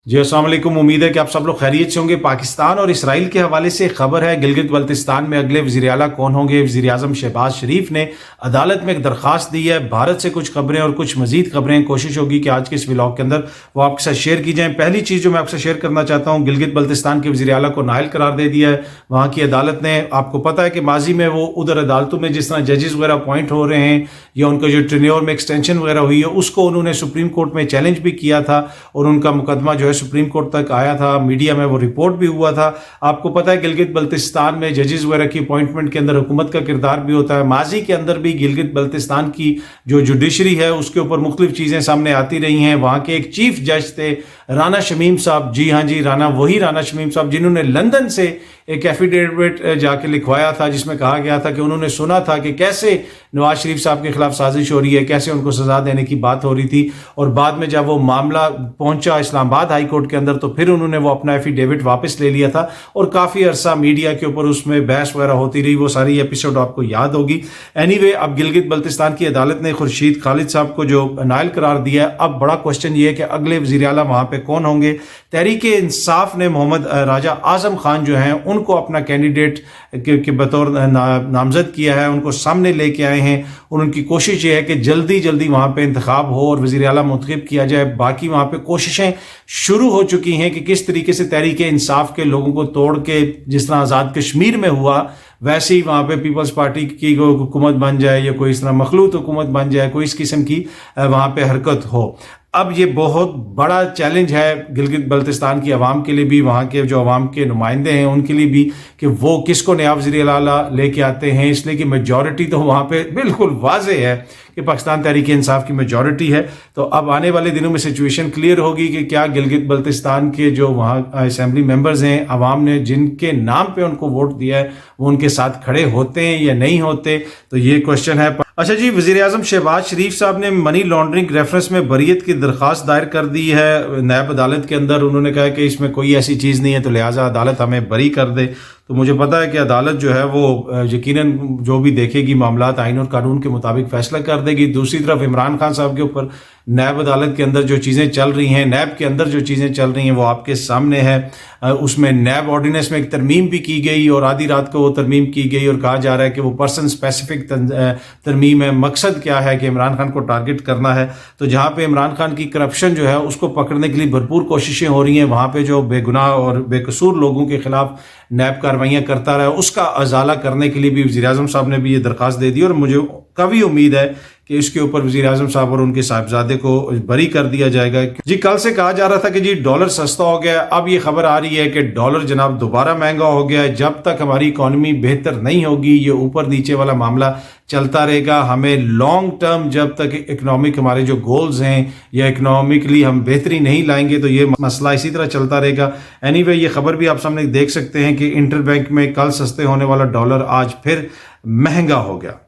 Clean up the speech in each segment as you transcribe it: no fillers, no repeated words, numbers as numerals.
जी अस्सलाम वालेकुम। उम्मीद है कि आप सब लोग खैरियत से होंगे। पाकिस्तान और इसराइल के हवाले से खबर है, गिलगित बल्तिस्तान में अगले वज़ीर आला कौन होंगे। वज़ीर आज़म शहबाज शरीफ ने अदालत में एक दरख्वास्त दी है। भारत से कुछ खबरें और कुछ मजीद खबरें कोशिश होगी कि आज के इस व्लॉग के अंदर वो आपके साथ शेयर की जाएँ। पहली चीज़ जो मैं आपसे शेयर करना चाहता हूँ, गिलगित बल्तिस्तान के वज़ीर आला को नाअहल करार दे दिया है वहाँ की अदालत ने। आपको पता है कि माजी में वो उधर अदालतों में जिस तरह जजेस वगैरह अपॉइंट हो रहे हैं या उनका जो टेन्योर में एक्सटेंशन वगैरह हुई है, उसको उन्होंने सुप्रीम कोर्ट में चैलेंज भी किया था और उनका मुकदमा जो है सुप्रीम कोर्ट तक आया था। मीडिया में वो रिपोर्ट भी हुआ था। आपको पता है गिलगित बल्तिस्तान में जजेस वगैरह की अपॉइंटमेंट के अंदर हुकूमत का किरदार भी होता है। माजी के अंदर भी गिलगित बल्तिस्तान की जो जुडिशरी है उसके ऊपर मुख्तलिफ चीज़ें सामने आती रही हैं। वहाँ के एक चीफ जज थे राना शमीम साहब, जी हाँ जी राना, वही राना शमीम साहब जिन्होंने लंदन से एक एफिडेविट जाके लिखवाया था जिसमें कहा गया था कि उन्होंने सुना था कि कैसे नवाज शरीफ साहब के खिलाफ साजिश हो रही है, कैसे उनको सजा देने की बात हो रही थी। और बाद में जब वो मामला पहुंचा इस्लामाबाद हाई कोर्ट के अंदर तो फिर उन्होंने वो अपना एफिडेविट वापस ले लिया था और काफ़ी अरसा मीडिया के ऊपर उसमें बहस वगैरह होती रही। वो सारी एपिसोड आपको याद होगी। एनीवे, अब गिलगित बल्तिस्तान की अदालत ने खुर्शीद खालिद साहब को जो नाअहल करार दिया है। अब बड़ा क्वेश्चन ये है कि अगले वज़ीर आला वहाँ पे कौन होंगे। तहरीक इंसाफ ने मोहम्मद राजा आजम खान जो हैं उनको अपना कैंडिडेट के बतौर नामजद किया है, उनको सामने लेके आए हैं और उनकी कोशिश ये है कि जल्दी जल्दी वहाँ पे इंतखाब हो और वज़ीर आला मुंतखब किया जाए। बाकी वहाँ पे कोशिशें शुरू हो चुकी हैं कि किस तरीके से तहरीक इंसाफ के लोगों को तोड़ के जिस तरह आज़ाद कश्मीर में हुआ वैसे ही वहाँ पे पीपल्स पार्टी की हुकूमत बन जाए या कोई इस तरह मखलूत हुकूमत बन जाए, कोई इस किस्म की वहाँ पे हरकत हो। अब ये बहुत बड़ा चैलेंज है गिलगित बल्तिस्तान की आवाम के लिए भी, वहाँ के जो आवाम के नुमाइंदे हैं उनके लिए भी, कि वो किसको नया वज़ीर आला लेके आते हैं। इसलिए कि मेजॉरिटी तो वहाँ पे बिल्कुल वाज़े है कि पाकिस्तान तहरीक इंसाफ की मेजॉरिटी है। तो अब आने वाले दिनों में सिचुएशन क्लियर होगी कि क्या गिलगित बल्तिस्तान के जो वहाँ असेंबली मेंबर्स हैं, आवाम ने जिनके नाम पे उनको वोट दिया है, वो उनके साथ खड़े होते हैं या नहीं होते, तो ये क्वेश्चन है। अच्छा जी, वज़ीर आज़म शहबाज शरीफ साहब ने मनी लॉन्ड्रिंग रेफरेंस में बरीयत की दरख्वास्त दायर कर दी है नायब अदालत के अंदर। उन्होंने कहा कि इसमें कोई ऐसी चीज़ नहीं है तो लिहाजा अदालत हमें बरी कर दे। तो मुझे पता है कि अदालत जो है वो यकीनन जो भी देखेगी मामलात आइन और कानून के मुताबिक फैसला कर देगी। दूसरी तरफ इमरान खान साहब के ऊपर नैब अदालत के अंदर जो चीज़ें चल रही हैं, नैब के अंदर जो चीज़ें चल रही हैं वो आपके सामने है। उसमें नैब ऑर्डिनेंस में एक तरमीम भी की गई और आधी रात को वो तरमीम की गई और कहा जा रहा है कि वो पर्सन स्पेसिफिक तरमीम है। मकसद क्या है कि इमरान खान को टारगेट करना है। तो जहाँ पे इमरान खान की करप्शन जो है उसको पकड़ने के लिए भरपूर कोशिशें हो रही हैं, वहाँ पे जो बेगुनाह और बेकसूर लोगों के खिलाफ नैब कार्रवाइयाँ करता रहा, उसका अजाला करने के लिए भी वज़ीर आज़म साहब ने भी ये दरख्वास्त दे दी और मुझे काफ़ी उम्मीद है कि इसके ऊपर वज़ीर आज़म साहब और उनके साहिबजादे को बरी कर दिया जाएगा। जी, कल से कहा जा रहा था कि जी डॉलर सस्ता हो गया, अब ये खबर आ रही है कि डॉलर जनाब दोबारा महंगा हो गया है। जब तक हमारी इकॉनमी बेहतर नहीं होगी ये ऊपर नीचे वाला मामला चलता रहेगा। हमें लॉन्ग टर्म जब तक इकोनॉमिक हमारे जो गोल्स हैं या इकोनॉमिकली हम बेहतरी नहीं लाएंगे तो ये मसला इसी तरह चलता रहेगा। एनीवे, ये खबर भी आप सामने देख सकते हैं कि इंटरबैंक में कल सस्ते होने वाला डॉलर आज फिर महंगा हो गया।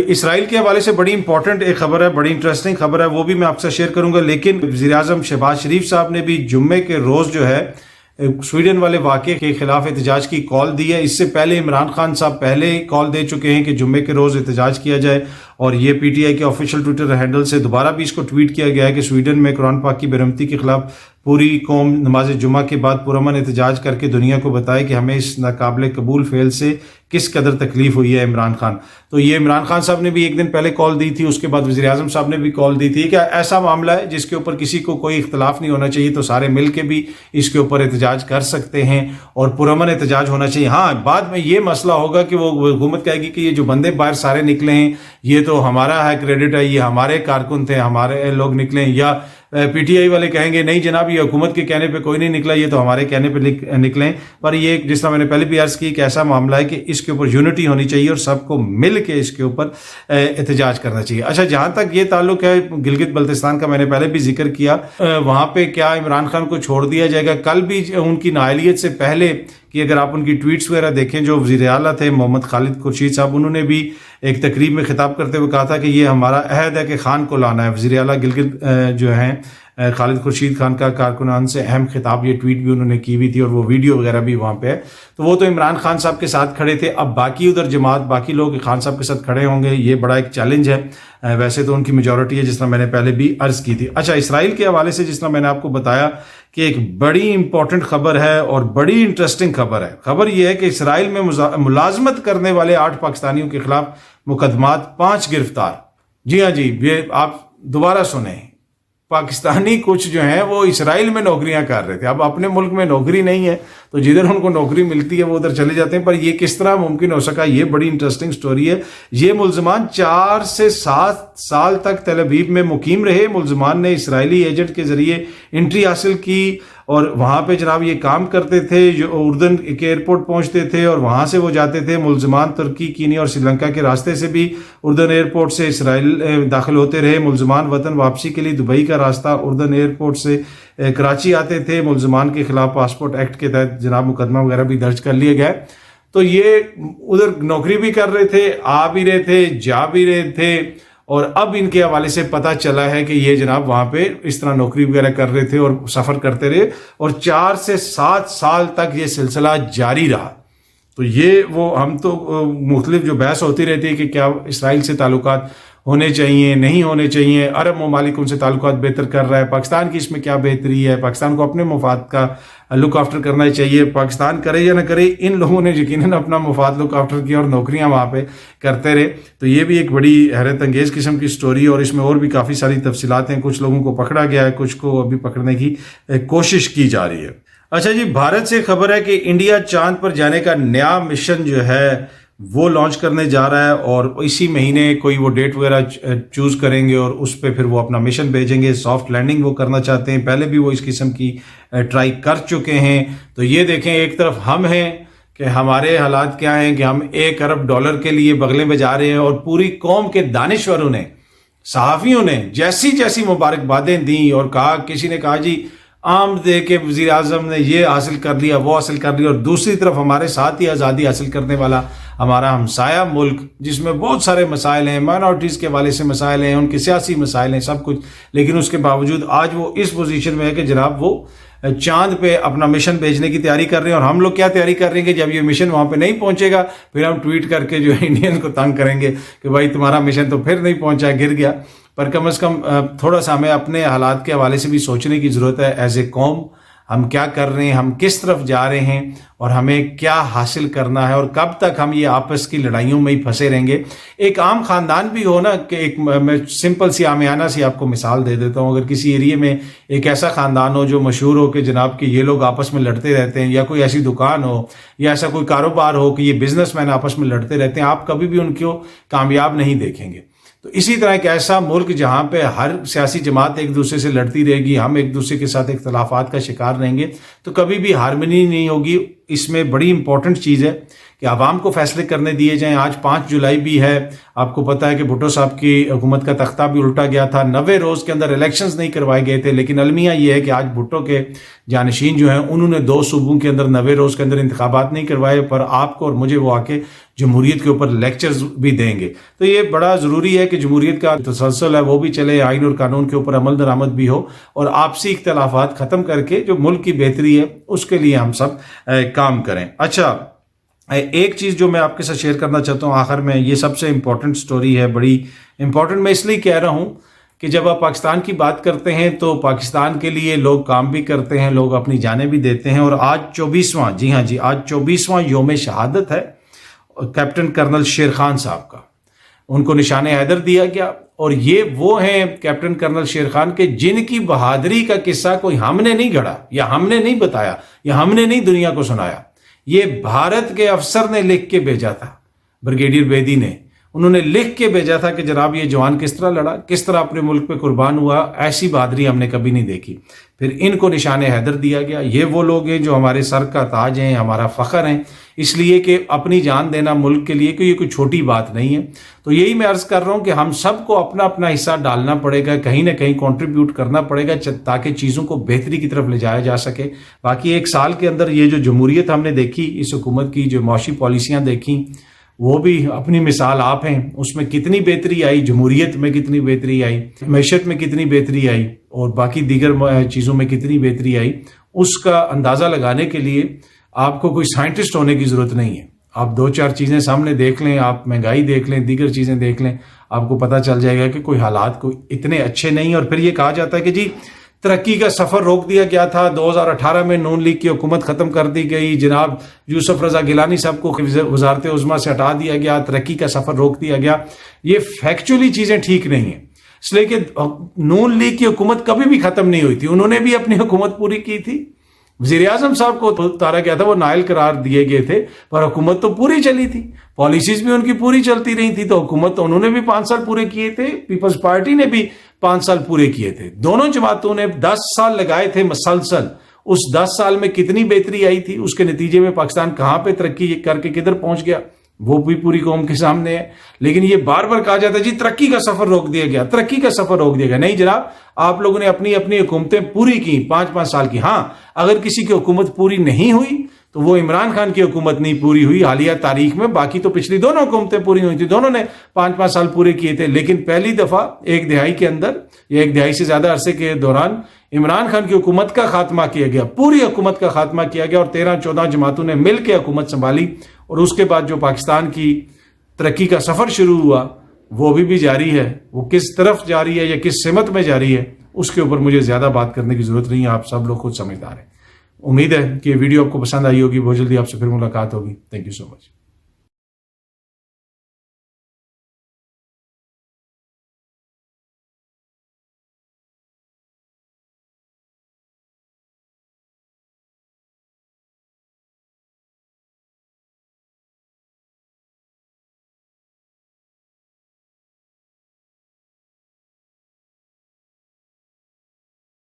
इसराइल के हवाले से बड़ी इंपॉर्टेंट एक खबर है, बड़ी इंटरेस्टिंग खबर है, वो भी मैं आपसे शेयर करूंगा। लेकिन वज़ीर आज़म शहबाज शरीफ साहब ने भी जुम्मे के रोज़ जो है स्वीडन वाले वाक़े के खिलाफ एहतजाज की कॉल दी है। इससे पहले इमरान खान साहब पहले ही कॉल दे चुके हैं कि जुम्मे के रोज़ एहतजाज किया जाए और ये पीटीआई के ऑफिशियल ट्विटर हैंडल से दोबारा भी इसको ट्वीट किया गया है कि स्वीडन में कुरान पाक की बेरहमती के खिलाफ पूरी कौम नमाज जुमा के बाद पुरअमन एहतजाज करके दुनिया को बताए कि हमें इस नाकाबिल कबूल फेल से किस कदर तकलीफ हुई है इमरान खान। तो ये इमरान खान साहब ने भी एक दिन पहले कॉल दी थी, उसके बाद वज़ीर आज़म साहब ने भी कॉल दी थी कि ऐसा मामला है जिसके ऊपर किसी को कोई इख्तलाफ नहीं होना चाहिए, तो सारे मिल के भी इसके ऊपर एहतजाज कर सकते हैं और पुरअमन एहतजाज होना चाहिए। हाँ, बाद में ये मसला होगा कि वो हुकूमत कहेगी कि ये जो बंदे बाहर सारे निकले हैं ये तो हमारा है, क्रेडिट है, ये हमारे कारकुन थे, हमारे लोग निकले हैं, या पीटीआई वाले कहेंगे नहीं जनाब ये हुकूमत के कहने पे कोई नहीं निकला, ये तो हमारे कहने पे निकले। पर ये जिस तरह मैंने पहले भी अर्ज की कि ऐसा मामला है कि इसके ऊपर यूनिटी होनी चाहिए और सबको मिल के इसके ऊपर एहतजाज करना चाहिए। अच्छा, जहाँ तक ये ताल्लुक है गिलगित बल्तिस्तान का, मैंने पहले भी जिक्र किया, वहाँ पे क्या इमरान खान को छोड़ दिया जाएगा? कल भी उनकी नाअहलियत से पहले कि अगर आप उनकी ट्वीट्स वगैरह देखें, जो वज़ीर आला थे मोहम्मद खालिद खुर्शीद साहब, उन्होंने भी एक तकरीब में खिताब करते हुए कहा था कि ये हमारा अहद है कि खान को लाना है। वज़ीर आला गिलगित जो हैं खालिद खुर्शीद खान का कारकुनान से अहम खिताब, ये ट्वीट भी उन्होंने की हुई थी और वो वीडियो वगैरह भी वहाँ पे है। तो वो तो इमरान खान साहब के साथ खड़े थे, अब बाकी उधर जमात बाकी लोग खान साहब के साथ खड़े होंगे, ये बड़ा एक चैलेंज है। वैसे तो उनकी मेजॉरिटी है जिस तरह मैंने पहले भी अर्ज की थी। अच्छा, इसराइल के हवाले से जिस तरह मैंने आपको बताया कि एक बड़ी इंपॉर्टेंट खबर है और बड़ी इंटरेस्टिंग खबर है। खबर यह है कि इसराइल में मुलाजमत करने वाले 8 पाकिस्तानियों के खिलाफ मुकदमात, 5 गिरफ्तार। जी हाँ जी, ये आप दोबारा सुने, पाकिस्तानी कुछ जो हैं वो इसराइल में नौकरियां कर रहे थे, अब अपने मुल्क में नौकरी नहीं है तो जिधर उनको नौकरी मिलती है वो उधर चले जाते हैं। पर ये किस तरह मुमकिन हो सका, ये बड़ी इंटरेस्टिंग स्टोरी है। ये मुल्जमान 4 से 7 साल तक तेल अवीव में मुकीम रहे। मुल्जमान ने इसराइली एजेंट के जरिए एंट्री हासिल की और वहाँ पे जनाब ये काम करते थे, जो उर्दन के एयरपोर्ट पहुँचते थे और वहाँ से वो जाते थे। मुल्जमान तुर्की, कीनिया और श्रीलंका के रास्ते से भी उर्दन एयरपोर्ट से इसराइल दाखिल होते रहे। मुल्जमान वतन वापसी के लिए दुबई का रास्ता उर्दन एयरपोर्ट से कराची आते थे। मुल्जमान के खिलाफ पासपोर्ट एक्ट के तहत जनाब मुकदमा वगैरह भी दर्ज कर लिए गए। तो ये उधर नौकरी भी कर रहे थे, आ भी रहे थे, जा भी रहे थे, और अब इनके हवाले से पता चला है कि ये जनाब वहाँ पे इस तरह नौकरी वगैरह कर रहे थे और सफ़र करते रहे और 4 से 7 साल तक ये सिलसिला जारी रहा। तो ये वो हम तो मुख्तलिफ जो बहस होती रहती है कि क्या इसराइल से ताल्लुकात होने चाहिए, नहीं होने चाहिए, अरब ममालिक उनसे ताल्लुकात बेहतर कर रहा है, पाकिस्तान की इसमें क्या बेहतरी है, पाकिस्तान को अपने मुफाद का लुक आफ्टर करना चाहिए, पाकिस्तान करे या ना करे। इन लोगों ने यकीनन अपना मुफाद लुक आफ्टर किया और नौकरियां वहाँ पे करते रहे। तो ये भी एक बड़ी हैरत अंगेज़ किस्म की स्टोरी, और इसमें और भी काफ़ी सारी तफसीलात हैं। कुछ लोगों को पकड़ा गया है, कुछ को अभी पकड़ने की कोशिश की जा रही है। अच्छा जी, भारत से खबर है कि इंडिया चांद पर जाने का नया मिशन जो है वो लॉन्च करने जा रहा है और इसी महीने कोई वो डेट वगैरह चूज़ करेंगे और उस पर फिर वो अपना मिशन भेजेंगे। सॉफ्ट लैंडिंग वो करना चाहते हैं, पहले भी वो इस किस्म की ट्राई कर चुके हैं। तो ये देखें, एक तरफ हम हैं कि हमारे हालात क्या हैं कि हम $1 अरब के लिए बगले में जा रहे हैं और पूरी कौम के दानिश्वरों ने, सहाफ़ियों ने जैसी जैसी मुबारकबादें दी और कहा, किसी ने कहा जी आम दे के वज़ीर आज़म ने ये हासिल कर लिया, वो हासिल कर लिया, और दूसरी तरफ हमारे साथ ही आज़ादी हासिल करने वाला हमारा हमसाया मुल्क जिसमें बहुत सारे मसाइल हैं, माइनॉरिटीज़ के वाले से मसाइल हैं, उनके सियासी मसाइल हैं, सब कुछ, लेकिन उसके बावजूद आज वो इस पोजीशन में है कि जनाब वो चांद पे अपना मिशन भेजने की तैयारी कर रहे हैं। और हम लोग क्या तैयारी कर रहे हैं कि जब ये मिशन वहाँ पे नहीं पहुँचेगा फिर हम ट्वीट करके जो इंडियन को तंग करेंगे कि भाई तुम्हारा मिशन तो फिर नहीं पहुँचा, गिर गया। पर कम से कम थोड़ा सा हमें अपने हालात के हवाले से भी सोचने की ज़रूरत है। एज ए कौम हम क्या कर रहे हैं, हम किस तरफ जा रहे हैं और हमें क्या हासिल करना है, और कब तक हम ये आपस की लड़ाइयों में ही फंसे रहेंगे। एक आम ख़ानदान भी हो ना, कि एक मैं सिंपल सी आमियाना सी आपको मिसाल दे देता हूँ। अगर किसी एरिया में एक ऐसा ख़ानदान हो जो मशहूर हो कि जनाब कि ये लोग आपस में लड़ते रहते हैं, या कोई ऐसी दुकान हो या ऐसा कोई कारोबार हो कि ये बिजनेसमैन आपस में लड़ते रहते हैं, आप कभी भी उनको कामयाब नहीं देखेंगे। तो इसी तरह एक ऐसा मुल्क जहाँ पे हर सियासी जमात एक दूसरे से लड़ती रहेगी, हम एक दूसरे के साथ इख्तलाफात का शिकार रहेंगे, तो कभी भी हारमनी नहीं होगी। इसमें बड़ी इंपॉर्टेंट चीज़ है कि आवाम को फैसले करने दिए जाएं। आज 5 जुलाई भी है, आपको पता है कि भुट्टो साहब की हुकूमत का तख्ता भी उल्टा गया था, 90 रोज़ के अंदर इलेक्शंस नहीं करवाए गए थे। लेकिन अलमिया ये है कि आज भुट्टो के जानशीन जो हैं उन्होंने 2 सूबों के अंदर 90 रोज़ के अंदर इंतखाबात नहीं करवाए, पर आपको और मुझे वो आके जमहूरियत के ऊपर लेक्चर्स भी देंगे। तो ये बड़ा ज़रूरी है कि जमहूरियत का तसलसल है वो भी चले, आइन और कानून के ऊपर अमल दरामद भी हो, और आपसी इख्तलाफात ख़त्म करके जो मुल्क की बेहतरी है उसके लिए हम सब काम करें। अच्छा, एक चीज़ जो मैं आपके साथ शेयर करना चाहता हूँ आखिर में, ये सबसे इम्पोर्टेंट स्टोरी है। बड़ी इम्पोर्टेंट मैं इसलिए कह रहा हूँ कि जब आप पाकिस्तान की बात करते हैं तो पाकिस्तान के लिए लोग काम भी करते हैं, लोग अपनी जानें भी देते हैं। और आज 24वां, जी हाँ जी, आज 24वां योम शहादत है कैप्टन कर्नल शेर खान साहब का। उनको निशान हैदर दिया गया, और ये वो हैं कैप्टन कर्नल शेर खान के जिनकी बहादुरी का किस्सा कोई हमने नहीं गढ़ा, या हमने नहीं बताया, या हमने नहीं दुनिया को सुनाया। ये भारत के अफसर ने लिख के भेजा था, ब्रिगेडियर बेदी ने, उन्होंने लिख के भेजा था कि जनाब ये जवान किस तरह लड़ा, किस तरह अपने मुल्क पे कुर्बान हुआ, ऐसी बहादुरी हमने कभी नहीं देखी। फिर इनको निशान हैदर दिया गया। ये वो लोग हैं जो हमारे सर का ताज हैं, हमारा फ़ख्र हैं, इसलिए कि अपनी जान देना मुल्क के लिए कि ये कोई छोटी बात नहीं है। तो यही मैं अर्ज़ कर रहा हूँ कि हम सबको अपना अपना हिस्सा डालना पड़ेगा, कहीं ना कहीं कंट्रीब्यूट करना पड़ेगा ताकि चीज़ों को बेहतरी की तरफ ले जाया जा सके। बाकी 1 साल के अंदर ये जो जमहूरियत हमने देखी, इस हुकूमत की जो माशी पॉलिसियाँ देखी, وہ بھی اپنی مثال آپ ہیں، اس میں کتنی بہتری آئی، جمہوریت میں کتنی بہتری آئی، معیشت میں کتنی بہتری آئی اور باقی دیگر چیزوں میں کتنی بہتری آئی، اس کا اندازہ لگانے کے لیے آپ کو کوئی سائنٹسٹ ہونے کی ضرورت نہیں ہے. آپ 2-4 چیزیں سامنے دیکھ لیں، آپ مہنگائی دیکھ لیں، دیگر چیزیں دیکھ لیں، آپ کو پتہ چل جائے گا کہ کوئی حالات کوئی اتنے اچھے نہیں. اور پھر یہ کہا جاتا ہے کہ جی ترقی کا سفر روک دیا گیا تھا، 2018 میں نون لیگ کی حکومت ختم کر دی گئی، جناب یوسف رضا گیلانی صاحب کو وزارت عظمیٰ سے ہٹا دیا گیا، ترقی کا سفر روک دیا گیا. یہ فیکچولی چیزیں ٹھیک نہیں ہیں، اس لیے کہ نون لیگ کی حکومت کبھی بھی ختم نہیں ہوئی تھی، انہوں نے بھی اپنی حکومت پوری کی تھی. وزیر اعظم صاحب کو اتارا گیا تھا، وہ نائل قرار دیے گئے تھے، پر حکومت تو پوری چلی تھی، پالیسیز بھی ان کی پوری چلتی رہی تھی، تو حکومت تو انہوں نے بھی 5 سال پورے کیے تھے، پیپلز پارٹی نے بھی 5 سال پورے کیے تھے. دونوں جماعتوں نے 10 سال لگائے تھے مسلسل. اس 10 سال میں کتنی بہتری آئی تھی، اس کے نتیجے میں پاکستان کہاں پہ ترقی کر کے کدھر پہنچ گیا، وہ بھی پوری قوم کے سامنے ہے. لیکن یہ بار بار کہا جاتا ہے جی ترقی کا سفر روک دیا گیا، ترقی کا سفر روک دیا گیا. نہیں جناب، آپ لوگوں نے اپنی اپنی حکومتیں پوری کی 5-5 سال کی. ہاں، اگر کسی کی حکومت پوری نہیں ہوئی تو وہ عمران خان کی حکومت نہیں پوری ہوئی حالیہ تاریخ میں، باقی تو پچھلی دونوں حکومتیں پوری ہوئی تھی، دونوں نے 5-5 سال پورے کیے تھے. لیکن پہلی دفعہ 1 دہائی کے اندر یا 1 دہائی سے زیادہ عرصے کے دوران عمران خان کی حکومت کا خاتمہ کیا گیا، پوری حکومت کا خاتمہ کیا گیا، اور 13-14 جماعتوں نے مل کے حکومت سنبھالی. اور اس کے بعد جو پاکستان کی ترقی کا سفر شروع ہوا وہ بھی جاری ہے. وہ کس طرف جاری ہے یا کس سمت میں جاری ہے، اس کے اوپر مجھے زیادہ بات کرنے کی ضرورت نہیں ہے، آپ سب لوگ خود سمجھدار ہیں. امید ہے کہ یہ ویڈیو آپ کو پسند آئی ہوگی. بہت جلدی آپ سے پھر ملاقات ہوگی. Thank you so much.